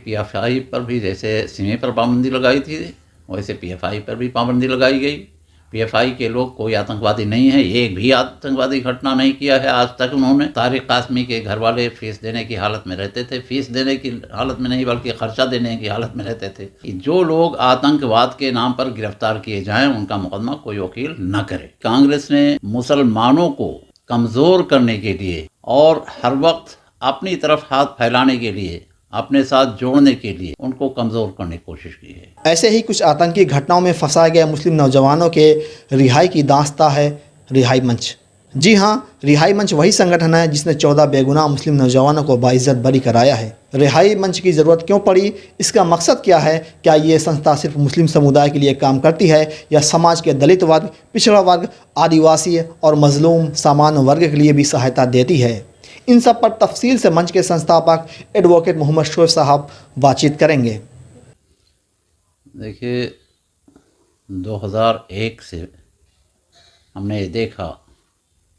PFI पर भी जैसे सिमी पर पाबंदी लगाई थी वैसे पीएफआई पर भी पाबंदी लगाई गई। पीएफआई के लोग कोई आतंकवादी नहीं है, एक भी आतंकवादी घटना नहीं किया है आज तक उन्होंने। तारिक कासमी के घर वाले फीस देने की हालत में रहते थे, फीस देने की हालत में नहीं बल्कि खर्चा देने की हालत में रहते थे। कि जो लोग आतंकवाद के नाम पर गिरफ्तार किए जाएं उनका मुकदमा कोई वकील न करे। कांग्रेस ने मुसलमानों को कमज़ोर करने के लिए और हर वक्त अपनी तरफ हाथ फैलाने के लिए, अपने साथ जोड़ने के लिए उनको कमज़ोर करने की कोशिश की है। ऐसे ही कुछ आतंकी घटनाओं में फंसाए गए मुस्लिम नौजवानों के रिहाई की दास्तां है रिहाई मंच। जी हाँ, रिहाई मंच वही संगठन है जिसने 14 बेगुनाह मुस्लिम नौजवानों को बाइज्जत बरी कराया है। रिहाई मंच की ज़रूरत क्यों पड़ी, इसका मकसद क्या है? क्या ये संस्था सिर्फ मुस्लिम समुदाय के लिए काम करती है या समाज के दलित वर्ग, पिछड़ा वर्ग, आदिवासी और मजलूम सामान्य वर्ग के लिए भी सहायता देती है? इन सब पर तफसील से मंच के संस्थापक एडवोकेट मोहम्मद शोएब साहब बातचीत करेंगे। देखिए, 2001 से हमने ये देखा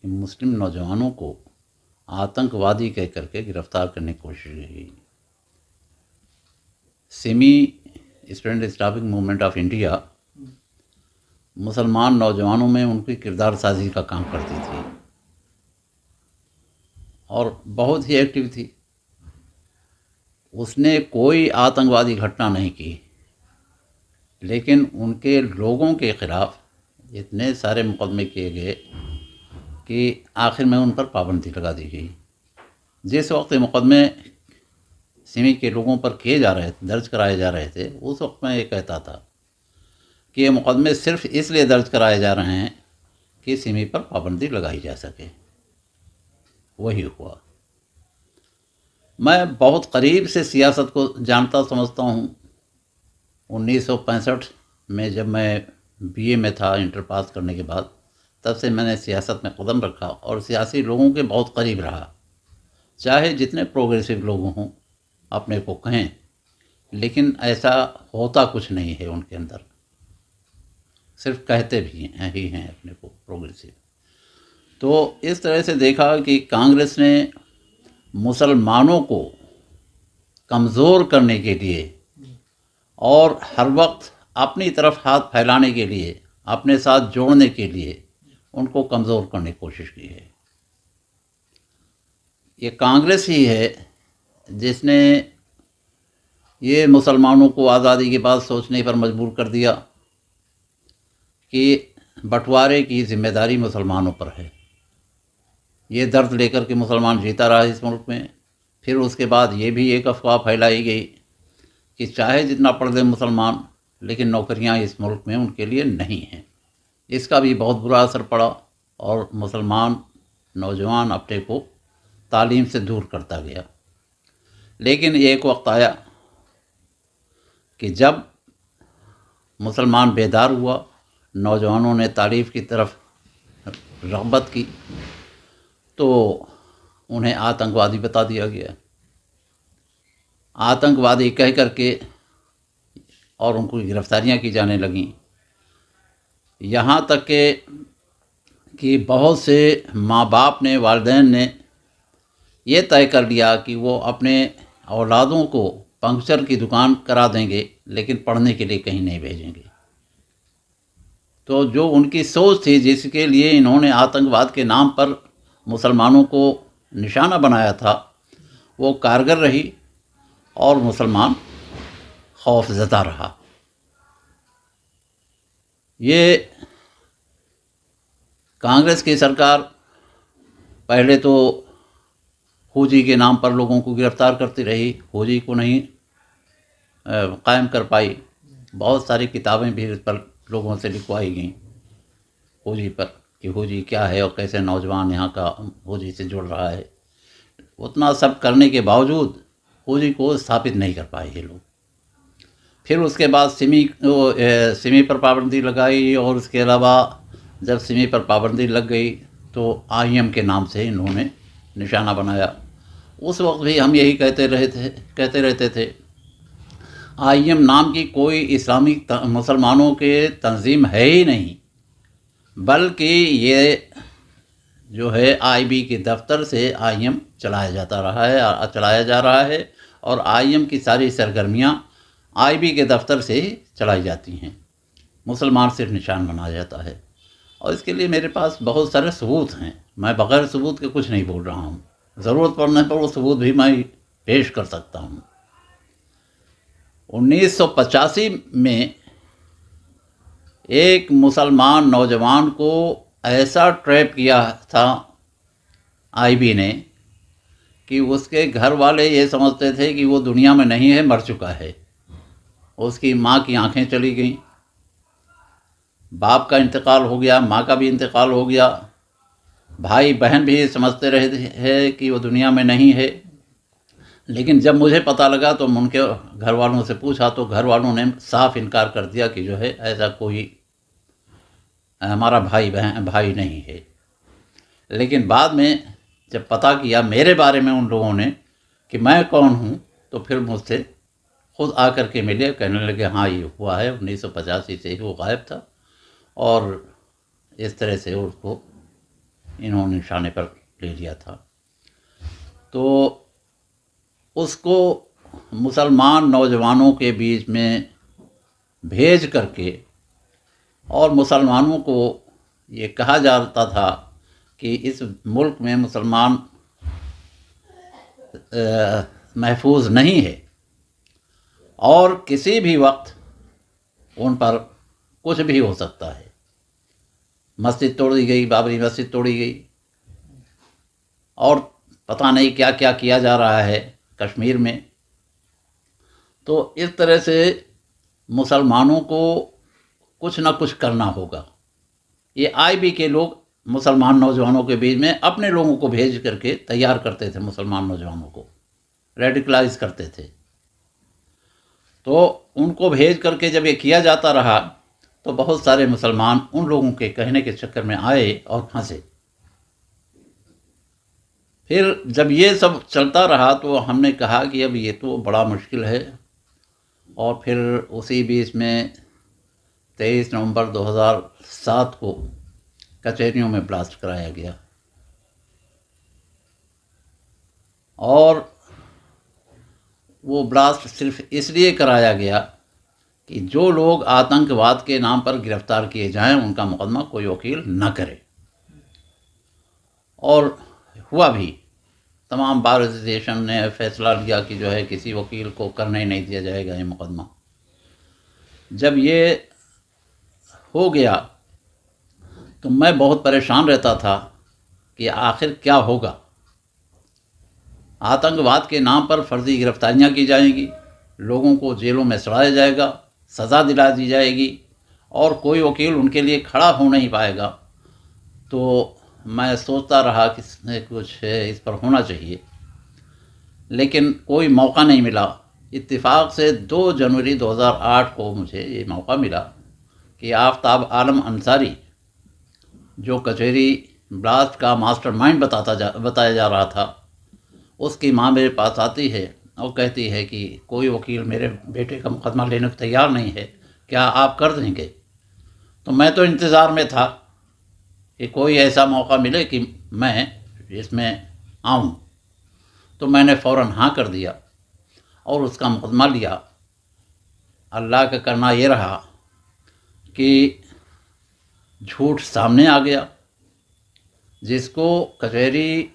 कि मुस्लिम नौजवानों को आतंकवादी कह करके गिरफ्तार करने की कोशिश की। Simi student Islamic movement of India मुसलमान नौजवानों में उनकी किरदार साजी का काम करती थी और बहुत ही एक्टिव थी। उसने कोई आतंकवादी घटना नहीं की, लेकिन उनके लोगों के ख़िलाफ़ इतने सारे मुकदमे किए गए कि आखिर में उन पर पाबंदी लगा दी गई। जिस वक्त मुकदमे सिमी के लोगों पर किए जा रहे थे, दर्ज कराए जा रहे थे, उस वक्त मैं ये कहता था कि ये मुकदमे सिर्फ इसलिए दर्ज कराए जा रहे हैं कि सिमी पर पाबंदी लगाई जा सके। वही हुआ। मैं बहुत करीब से सियासत को जानता समझता हूँ। 1965 में जब मैं बीए में था, इंटर पास करने के बाद, तब से मैंने सियासत में कदम रखा और सियासी लोगों के बहुत करीब रहा। चाहे जितने प्रोग्रेसिव लोग हों अपने को कहें, लेकिन ऐसा होता कुछ नहीं है उनके अंदर, सिर्फ कहते भी ही हैं अपने को प्रोग्रेसिव। तो इस तरह से देखा कि कांग्रेस ने मुसलमानों को कमज़ोर करने के लिए और हर वक्त अपनी तरफ हाथ फैलाने के लिए, अपने साथ जोड़ने के लिए उनको कमज़ोर करने की कोशिश की है। ये कांग्रेस ही है जिसने ये मुसलमानों को आज़ादी के बाद सोचने पर मजबूर कर दिया कि बंटवारे की जिम्मेदारी मुसलमानों पर है। ये दर्द लेकर के मुसलमान जीता रहा इस मुल्क में। फिर उसके बाद ये भी एक अफवाह फैलाई गई कि चाहे जितना पढ़ लें मुसलमान, लेकिन नौकरियां इस मुल्क में उनके लिए नहीं हैं। इसका भी बहुत बुरा असर पड़ा और मुसलमान नौजवान अपने को तालीम से दूर करता गया। लेकिन एक वक्त आया कि जब मुसलमान बेदार हुआ, नौजवानों ने तालीम की तरफ रग़बत की, तो उन्हें आतंकवादी बता दिया गया। आतंकवादी कह करके और उनको गिरफ्तारियां की जाने लगीं। यहाँ तक कि बहुत से माँ बाप ने, वालिदैन ने ये तय कर लिया कि वो अपने औलादों को पंक्चर की दुकान करा देंगे, लेकिन पढ़ने के लिए कहीं नहीं भेजेंगे। तो जो उनकी सोच थी, जिसके लिए इन्होंने आतंकवाद के नाम पर मुसलमानों को निशाना बनाया था, वो कारगर रही और मुसलमान खौफज़दा रहा। ये कांग्रेस की सरकार पहले तो फौजी के नाम पर लोगों को गिरफ्तार करती रही, फौजी को नहीं कायम कर पाई। बहुत सारी किताबें भी इस पर लोगों से लिखवाई गईं फौजी पर कि फौजी क्या है और कैसे नौजवान यहाँ का फौजी से जुड़ रहा है। उतना सब करने के बावजूद फौजी को स्थापित नहीं कर पाए ये लोग। फिर उसके बाद सिमी पर पाबंदी लगाई और उसके अलावा जब सिमी पर पाबंदी लग गई तो आईएम के नाम से इन्होंने निशाना बनाया। उस वक्त भी हम यही कहते रहते थे आईएम नाम की कोई इस्लामिक मुसलमानों के तंजीम है ही नहीं, बल्कि ये जो है आईबी के दफ्तर से आईएम चलाया जा रहा है और आईएम की सारी सरगर्मियाँ आईबी के दफ्तर से ही चलाई जाती हैं। मुसलमान सिर्फ निशान बनाया जाता है और इसके लिए मेरे पास बहुत सारे सबूत हैं। मैं बग़ैर सबूत के कुछ नहीं बोल रहा हूँ। ज़रूरत पड़ने पर वो सबूत भी मैं पेश कर सकता हूँ। 1985 में एक मुसलमान नौजवान को ऐसा ट्रैप किया था आईबी ने कि उसके घर वाले ये समझते थे कि वो दुनिया में नहीं है, मर चुका है। उसकी माँ की आंखें चली गईं, बाप का इंतकाल हो गया, माँ का भी इंतकाल हो गया, भाई बहन भी समझते रहे हैं कि वो दुनिया में नहीं है। लेकिन जब मुझे पता लगा तो उनके घर वालों से पूछा तो घर वालों ने साफ इनकार कर दिया कि जो है ऐसा कोई हमारा भाई नहीं है। लेकिन बाद में जब पता किया मेरे बारे में उन लोगों ने कि मैं कौन हूँ, तो फिर मुझसे खुद आकर के मिले, कहने लगे हाँ ये हुआ है, 1985 से ही वो गायब था और इस तरह से उसको इन्होंने निशाने पर ले लिया था। तो उसको मुसलमान नौजवानों के बीच में भेज करके और मुसलमानों को ये कहा जाता था कि इस मुल्क में मुसलमान महफूज नहीं है और किसी भी वक्त उन पर कुछ भी हो सकता है। मस्जिद तोड़ी गई, बाबरी मस्जिद तोड़ी गई और पता नहीं क्या क्या किया जा रहा है कश्मीर में। तो इस तरह से मुसलमानों को कुछ ना कुछ करना होगा। ये आईबी के लोग मुसलमान नौजवानों के बीच में अपने लोगों को भेज करके तैयार करते थे, मुसलमान नौजवानों को रेडिकलाइज करते थे। तो उनको भेज करके जब ये किया जाता रहा तो बहुत सारे मुसलमान उन लोगों के कहने के चक्कर में आए और फंसे। फिर जब ये सब चलता रहा तो हमने कहा कि अब ये तो बड़ा मुश्किल है। और फिर उसी बीच में 23 नवंबर 2007 को कचहरियों में ब्लास्ट कराया गया और वो ब्लास्ट सिर्फ इसलिए कराया गया कि जो लोग आतंकवाद के नाम पर गिरफ्तार किए जाएं उनका मुकदमा कोई वकील न करे। और हुआ भी, तमाम बार एसोसिएशन ने फैसला लिया कि जो है किसी वकील को करने ही नहीं दिया जाएगा ये मुकदमा। जब ये हो गया तो मैं बहुत परेशान रहता था कि आखिर क्या होगा। आतंकवाद के नाम पर फर्जी गिरफ्तारियां की जाएंगी, लोगों को जेलों में सड़ाया जाएगा, सज़ा दिला दी जाएगी और कोई वकील उनके लिए खड़ा हो नहीं पाएगा। तो मैं सोचता रहा कि कुछ इस पर होना चाहिए, लेकिन कोई मौका नहीं मिला। इत्तेफाक से 2 जनवरी 2008 को मुझे ये मौका मिला कि आफ्ताब आलम अंसारी, जो कचहरी ब्लास्ट का मास्टरमाइंड बताया जा रहा था, उसकी माँ मेरे पास आती है और कहती है कि कोई वकील मेरे बेटे का मुकदमा लेने को तैयार नहीं है, क्या आप कर देंगे? तो मैं तो इंतज़ार में था कि कोई ऐसा मौका मिले कि मैं इसमें आऊँ। तो मैंने फ़ौरन हाँ कर दिया और उसका मुकदमा लिया। अल्लाह का करना ये रहा कि झूठ सामने आ गया। जिसको कचहरी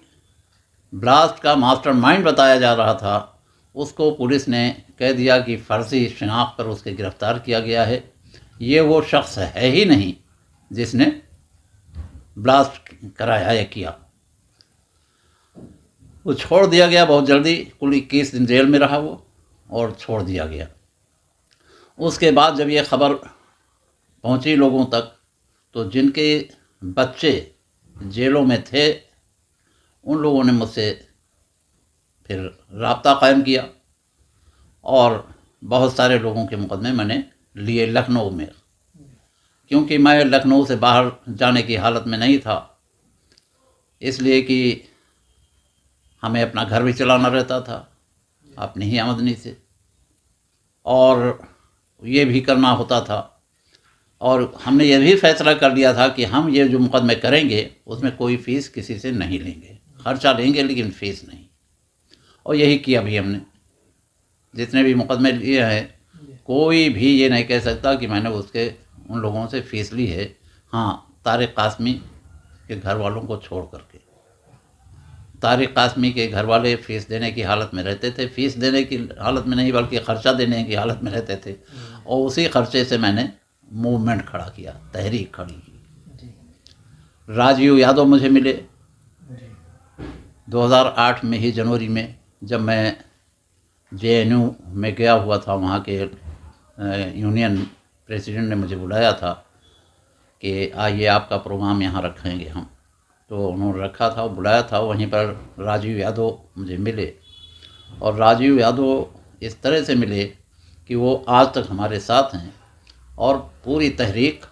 ब्लास्ट का मास्टरमाइंड बताया जा रहा था उसको पुलिस ने कह दिया कि फ़र्जी शनाख्त पर उसके गिरफ़्तार किया गया है, ये वो शख्स है ही नहीं जिसने ब्लास्ट कराया या किया। वो छोड़ दिया गया बहुत जल्दी, कुल 21 दिन जेल में रहा वो और छोड़ दिया गया। उसके बाद जब ये खबर पहुंची लोगों तक तो जिनके बच्चे जेलों में थे उन लोगों ने मुझसे फिर राब्ता कायम किया और बहुत सारे लोगों के मुकदमे मैंने लिए लखनऊ में, क्योंकि मैं लखनऊ से बाहर जाने की हालत में नहीं था, इसलिए कि हमें अपना घर भी चलाना रहता था अपनी ही आमदनी से और ये भी करना होता था। और हमने ये भी फैसला कर लिया था कि हम ये जो मुकदमे करेंगे उसमें कोई फ़ीस किसी से नहीं लेंगे, खर्चा लेंगे लेकिन फ़ीस नहीं। और यही किया भी हमने। जितने भी मुकदमे लिए हैं, कोई भी ये नहीं कह सकता कि मैंने उन लोगों से फ़ीस ली है। हाँ, तारिक कासमी के घर वालों को छोड़ करके। तारिक कासमी के घर वाले फ़ीस देने की हालत में रहते थे, फ़ीस देने की हालत में नहीं बल्कि ख़र्चा देने की हालत में रहते थे, और उसी ख़र्चे से मैंने मूवमेंट खड़ा किया, तहरीक खड़ी की। राजीव यादव मुझे मिले 2008 में ही जनवरी में, जब मैं JNU में गया हुआ था। वहाँ के यूनियन प्रेसिडेंट ने मुझे बुलाया था कि आइए आपका प्रोग्राम यहाँ रखेंगे हम, तो उन्होंने रखा था, बुलाया था। वहीं पर राजीव यादव मुझे मिले, और राजीव यादव इस तरह से मिले कि वो आज तक हमारे साथ हैं, और पूरी तहरीक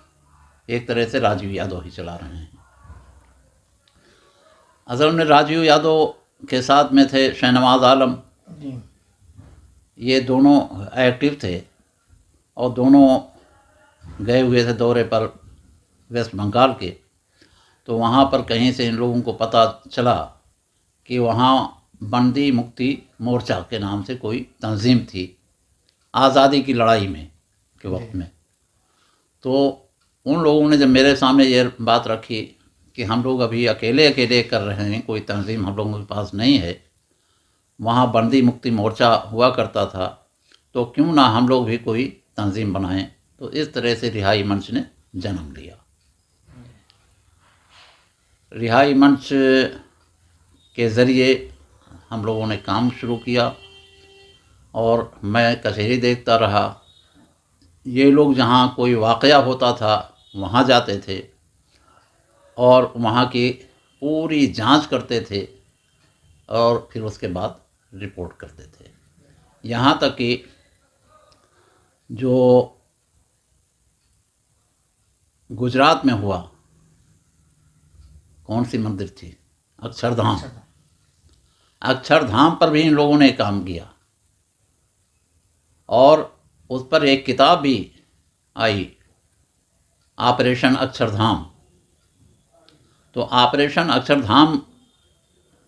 एक तरह से राजीव यादव ही चला रहे हैं। असल में राजीव यादव के साथ में थे शहनवाज आलम, ये दोनों एक्टिव थे, और दोनों गए हुए थे दौरे पर वेस्ट बंगाल के। तो वहाँ पर कहीं से इन लोगों को पता चला कि वहाँ बंदी मुक्ति मोर्चा के नाम से कोई तंजीम थी आज़ादी की लड़ाई में के वक्त में। तो उन लोगों ने जब मेरे सामने ये बात रखी कि हम लोग अभी अकेले अकेले कर रहे हैं, कोई तंजीम हम लोगों के पास नहीं है, वहाँ बंदी मुक्ति मोर्चा हुआ करता था, तो क्यों ना हम लोग भी कोई तंजीम बनाएं। तो इस तरह से रिहाई मंच ने जन्म लिया। रिहाई मंच के ज़रिए हम लोगों ने काम शुरू किया, और मैं कचहरी देखता रहा। ये लोग जहाँ कोई वाक़या होता था वहाँ जाते थे, और वहाँ की पूरी जांच करते थे, और फिर उसके बाद रिपोर्ट करते थे। यहाँ तक कि जो गुजरात में हुआ, कौन सी मंदिर थी, अक्षरधाम, अक्षरधाम पर भी इन लोगों ने काम किया, और उस पर एक किताब भी आई, ऑपरेशन अक्षरधाम। तो ऑपरेशन अक्षरधाम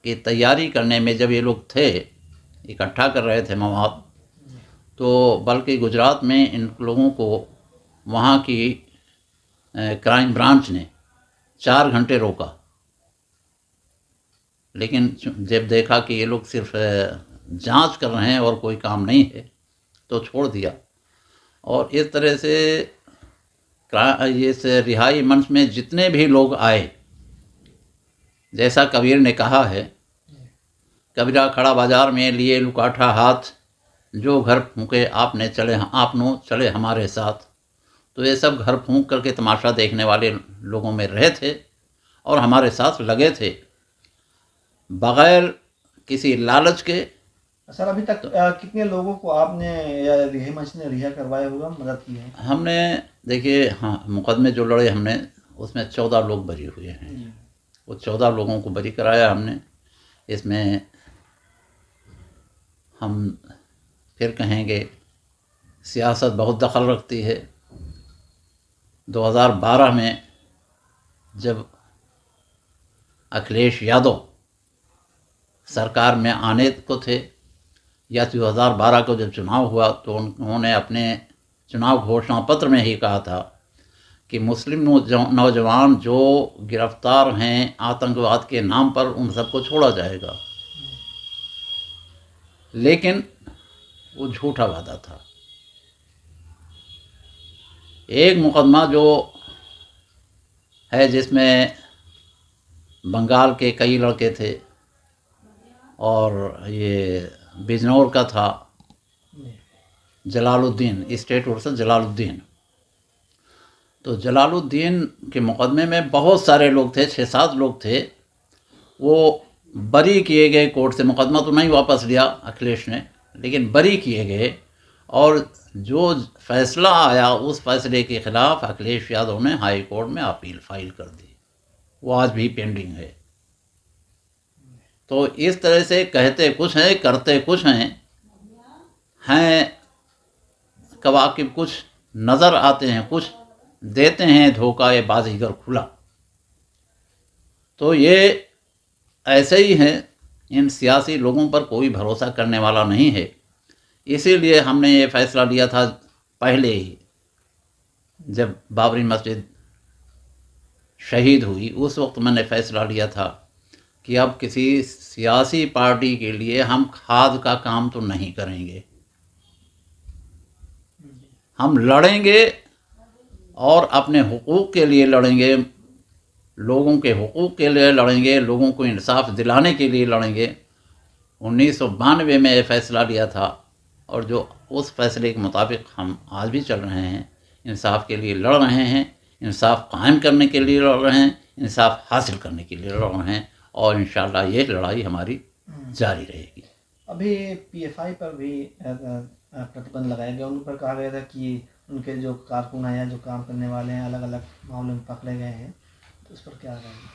की तैयारी करने में जब ये लोग थे, इकट्ठा कर रहे थे मवाद, तो बल्कि गुजरात में इन लोगों को वहाँ की क्राइम ब्रांच ने 4 घंटे रोका, लेकिन जब देखा कि ये लोग सिर्फ जांच कर रहे हैं और कोई काम नहीं है, तो छोड़ दिया। और इस तरह से इस रिहाई मंच में जितने भी लोग आए, जैसा कबीर ने कहा है, कबीरा खड़ा बाजार में लिए लुकाठा हाथ, जो घर फूंके आपने चले हमारे साथ। तो ये सब घर फूंक करके तमाशा देखने वाले लोगों में रहे थे, और हमारे साथ लगे थे बग़ैर किसी लालच के। सर, अभी तक कितने लोगों को आपने या रिहाई मंच ने रिहा करवाया होगा, मदद की है? हमने, देखिए, हाँ, मुकदमे जो लड़े हमने, उसमें 14 लोग बरी हुए हैं। वो 14 लोगों को बरी कराया हमने। इसमें हम फिर कहेंगे सियासत बहुत दखल रखती है। 2012 में जब अखिलेश यादव सरकार में आने को थे, या 2012 को जब चुनाव हुआ, तो उन्होंने अपने चुनाव घोषणा पत्र में ही कहा था कि मुस्लिम नौजवान जो गिरफ्तार हैं आतंकवाद के नाम पर, उन सबको छोड़ा जाएगा। लेकिन वो झूठा वादा था। एक मुकदमा जो है जिसमें बंगाल के कई लड़के थे, और ये बिजनौर का था जलालुद्दीन, स्टेट वर्सेस जलालुद्दीन। तो जलालुद्दीन के मुकदमे में बहुत सारे लोग थे, 6-7 लोग थे। वो बरी किए गए कोर्ट से। मुकदमा तो नहीं वापस लिया अखिलेश ने, लेकिन बरी किए गए, और जो फैसला आया उस फैसले के ख़िलाफ़ अखिलेश यादव ने हाई कोर्ट में अपील फाइल कर दी। वो आज भी पेंडिंग है। तो इस तरह से कहते कुछ हैं, करते कुछ हैं कवाकिब कुछ नज़र आते हैं, कुछ देते हैं धोखा ये बाजीगर खुला। तो ये ऐसे ही हैं। इन सियासी लोगों पर कोई भरोसा करने वाला नहीं है। इसीलिए हमने ये फ़ैसला लिया था पहले ही, जब बाबरी मस्जिद शहीद हुई उस वक्त मैंने फ़ैसला लिया था कि अब किसी सियासी पार्टी के लिए हम खाद का काम तो नहीं करेंगे। हम लड़ेंगे और अपने हुकूक के लिए लड़ेंगे, लोगों के हुकूक के लिए लड़ेंगे, लोगों को इंसाफ दिलाने के लिए लड़ेंगे। 1992 में ये फ़ैसला लिया था और जो उस फैसले के मुताबिक हम आज भी चल रहे हैं, इंसाफ के लिए लड़ रहे हैं, इंसाफ कायम करने के लिए लड़ रहे हैं, इंसाफ हासिल करने के लिए लड़ रहे हैं और इंशाअल्लाह ये लड़ाई हमारी जारी रहेगी। अभी पीएफआई पर भी प्रतिबंध लगाया गया, उन पर कहा गया था कि उनके जो कारकुन हैं या जो काम करने वाले हैं अलग अलग मामलों में पकड़े गए हैं, तो उस पर क्या रहेगा?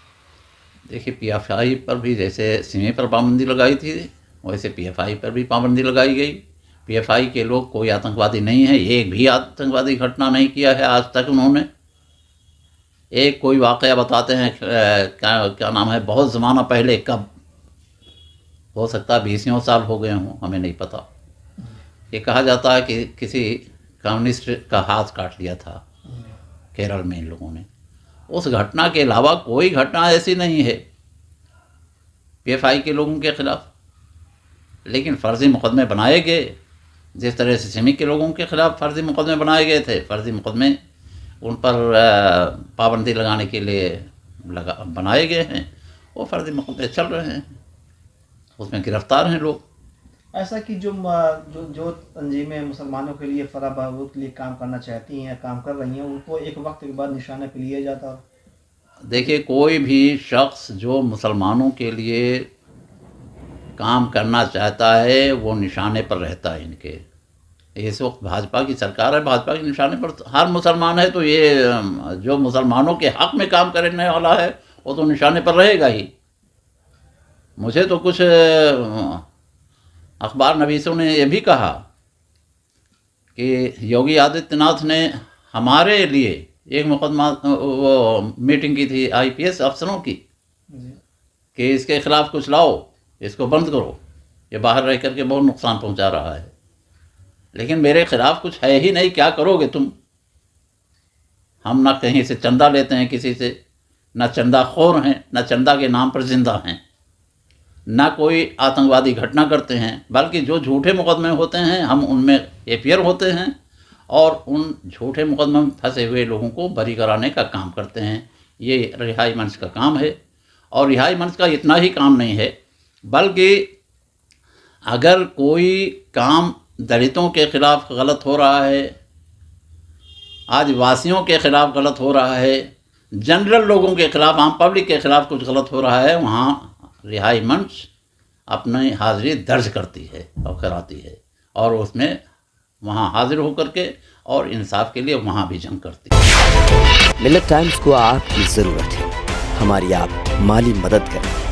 देखिए, पीएफआई पर भी जैसे सिमी पर पाबंदी लगाई थी वैसे पीएफआई पर भी पाबंदी लगाई गई। पीएफआई के लोग कोई आतंकवादी नहीं है, एक भी आतंकवादी घटना नहीं किया है आज तक उन्होंने। एक कोई वाक़या बताते हैं, क्या नाम है, बहुत ज़माना पहले, कब हो सकता है 20 साल हो गए हों, हमें नहीं पता। ये कहा जाता है कि किसी कम्युनिस्ट का हाथ काट लिया था केरल में इन लोगों ने। उस घटना के अलावा कोई घटना ऐसी नहीं है पीएफआई के लोगों के ख़िलाफ़। लेकिन फ़र्ज़ी मुकदमे बनाए गए, जिस तरह से सिमी के लोगों के ख़िलाफ़ फ़र्ज़ी मुकदमे बनाए गए थे, फ़र्ज़ी मुकदमे उन पर पाबंदी लगाने के लिए बनाए गए हैं, वो फ़र्ज़ी मुकदमे चल रहे हैं, उसमें गिरफ़्तार हैं लोग। ऐसा कि जो तंजीमें मुसलमानों के लिए फराह बहबूद के लिए काम करना चाहती हैं, काम कर रही हैं, उनको एक वक्त के बाद निशाने पे लिया जाता है। देखिए, कोई भी शख्स जो मुसलमानों के लिए काम करना चाहता है वो निशाने पर रहता है इनके। इस वक्त भाजपा की सरकार है, भाजपा के निशाने पर हर मुसलमान है, तो ये जो मुसलमानों के हक़ में काम करने वाला है वो तो निशाने पर रहेगा ही। मुझे तो कुछ अखबार नवीसों ने यह भी कहा कि योगी आदित्यनाथ ने हमारे लिए एक मुकदमा वो मीटिंग की थी आईपीएस अफसरों की कि इसके ख़िलाफ़ कुछ लाओ, इसको बंद करो, ये बाहर रह करके बहुत नुकसान पहुंचा रहा है। लेकिन मेरे ख़िलाफ़ कुछ है ही नहीं, क्या करोगे तुम? हम ना कहीं से चंदा लेते हैं किसी से, ना चंदा खोर हैं, ना चंदा के नाम पर जिंदा हैं, ना कोई आतंकवादी घटना करते हैं, बल्कि जो झूठे मुकदमे होते हैं हम उनमें एफआईआर होते हैं और उन झूठे मुकदमे में फंसे हुए लोगों को बरी कराने का काम करते हैं। ये रिहाई मंच का काम है। और रिहाई मंच का इतना ही काम नहीं है, बल्कि अगर कोई काम दलितों के ख़िलाफ़ गलत हो रहा है, आदिवासियों के ख़िलाफ़ गलत हो रहा है, जनरल लोगों के ख़िलाफ़, आम पब्लिक के ख़िलाफ़ कुछ गलत हो रहा है, वहाँ रिहाई मंच अपनी हाज़िरी दर्ज करती है और कराती है और उसमें वहाँ हाजिर होकर के और इंसाफ के लिए वहाँ भी जंग करती है। मिल्लत टाइम्स को आपकी ज़रूरत है, हमारी आप माली मदद करें।